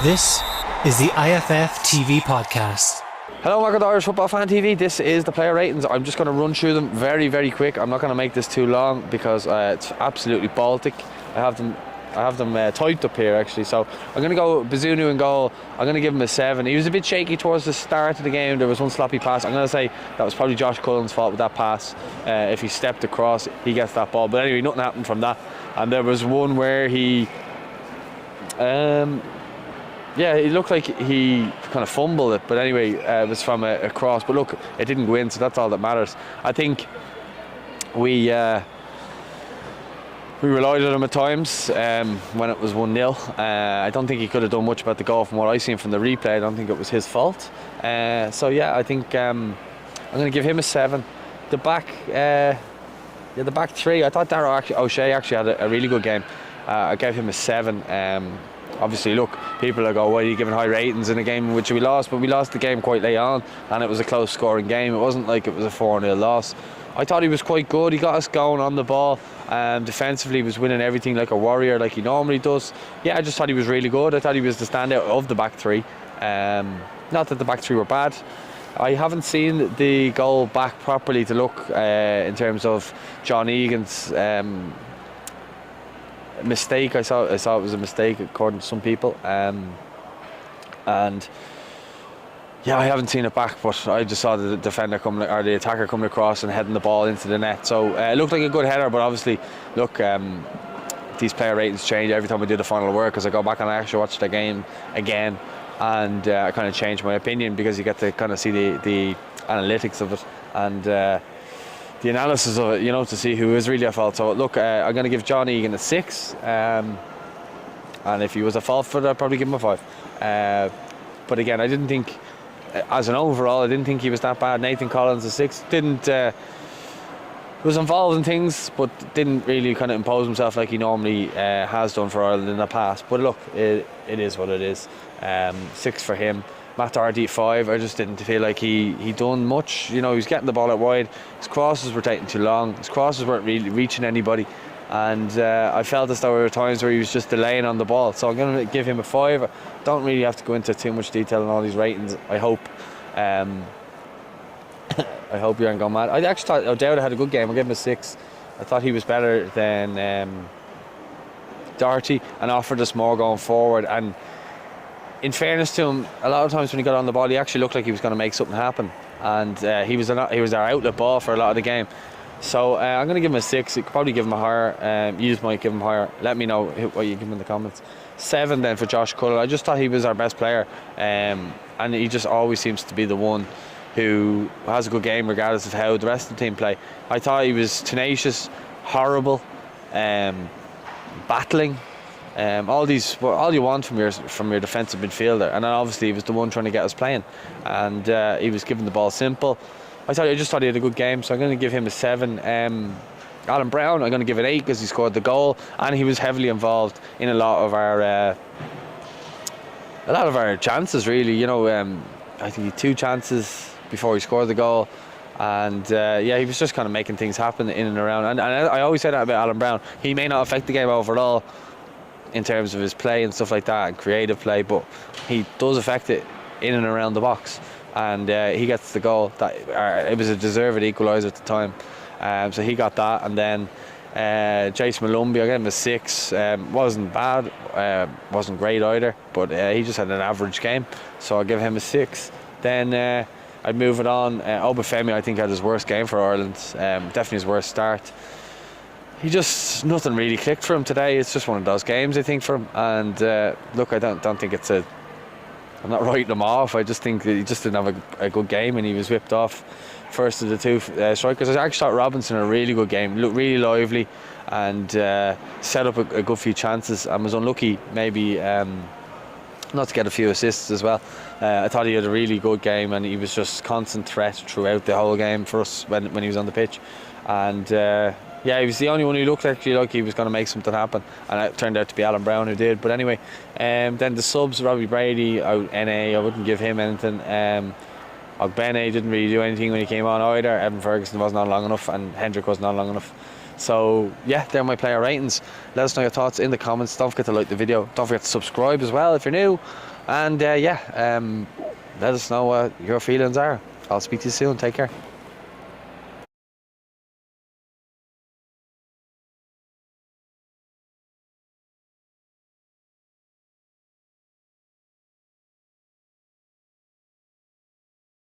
This is the IFF TV podcast. Hello, welcome to Irish Football Fan TV. This is the player ratings. I'm just going to run through them very, very quick. I'm not going to make this too long because it's absolutely Baltic. I have them typed up here actually. So I'm going to go Bazunu in goal. I'm going to give him a 7. He was a bit shaky towards the start of the game. There was one sloppy pass. I'm going to say that was probably Josh Cullen's fault with that pass. If he stepped across, he gets that ball. But anyway, nothing happened from that. And there was one where he it looked like he kind of fumbled it, but anyway, it was from a cross. But look, it didn't go in, so that's all that matters. I think we relied on him at times when it was 1-0. I don't think he could have done much about the goal from what I've seen from the replay. I don't think it was his fault. So yeah, I think I'm going to give him a 7. The back three, I thought Darragh O'Shea actually had a really good game. I gave him a 7. Obviously, look, people are going, why are you giving high ratings in a game in which we lost? But we lost the game quite late on, and it was a close scoring game. It wasn't like it was a 4-0 loss. I thought he was quite good. He got us going on the ball. Defensively, he was winning everything like a warrior, like he normally does. Yeah, I just thought he was really good. I thought he was the standout of the back three. Not that the back three were bad. I haven't seen the goal back properly to look in terms of John Egan's mistake. I saw it was a mistake according to some people, and yeah, I haven't seen it back, but I just saw the defender coming, or the attacker coming across and heading the ball into the net. So it looked like a good header, but obviously, look, these player ratings change every time we do the final word, because I go back and I actually watch the game again, and I kind of change my opinion because you get to kind of see the analytics of it and the analysis of it, you know, to see who is really at fault. So look, I'm going to give John Egan a 6, and if he was at fault for it, I'd probably give him a 5. But again, I didn't think, as an overall, I didn't think he was that bad. Nathan Collins a 6. Was involved in things, but didn't really kind of impose himself like he normally has done for Ireland in the past. But look, it is what it is. 6 for him. Matt Doherty 5. I just didn't feel like he done much. You know, he was getting the ball out wide. His crosses were taking too long. His crosses weren't really reaching anybody, and I felt as though there were times where he was just delaying on the ball. So I'm going to give him a 5. I don't really have to go into too much detail on all these ratings. I hope. I hope you aren't going mad. I actually thought O'Dowda had a good game. I'll give him a 6. I thought he was better than Doherty and offered us more going forward. And in fairness to him, a lot of times when he got on the ball, he actually looked like he was going to make something happen, and he was our outlet ball for a lot of the game. So I'm going to give him a 6. You could probably give him a higher. You might give him higher. Let me know what you give him in the comments. 7 then for Josh Cullen. I just thought he was our best player, and he just always seems to be the one who has a good game regardless of how the rest of the team play. I thought he was tenacious, horrible, battling. All you want from your defensive midfielder, and then obviously he was the one trying to get us playing, and he was giving the ball simple. I just thought he had a good game, so I'm going to give him a 7. Alan Browne, I'm going to give it 8 because he scored the goal and he was heavily involved in a lot of our chances. Really, you know, I think he had 2 chances before he scored the goal. And he was just kind of making things happen in and around. And I always say that about Alan Browne. He may not affect the game overall in terms of his play and stuff like that, and creative play, but he does affect it in and around the box. And he gets the goal. It was a deserved equaliser at the time. So he got that. And then Jason Malumbi, I gave him a 6. Wasn't bad, wasn't great either, but he just had an average game. So I'll give him a 6. Then I'd move it on. Obafemi, I think, had his worst game for Ireland. Definitely his worst start. Nothing really clicked for him today. It's just one of those games, I think, for him. And look, I don't think I'm not writing him off. I just think that he just didn't have a good game, and he was whipped off first of the 2 strikers. I actually thought Robinson had a really good game, looked really lively, and set up a good few chances, and was unlucky maybe not to get a few assists as well. I thought he had a really good game, and he was just constant threat throughout the whole game for us when he was on the pitch. And he was the only one who looked actually like he was going to make something happen, and it turned out to be Alan Browne who did. But anyway, then the subs, Robbie Brady out NA, I wouldn't give him anything. Ogbene didn't really do anything when he came on either. Evan Ferguson wasn't on long enough, and Hendrick wasn't on long enough. So yeah, they're my player ratings. Let us know your thoughts in the comments. Don't forget to like the video. Don't forget to subscribe as well if you're new. And let us know what your feelings are. I'll speak to you soon. Take care.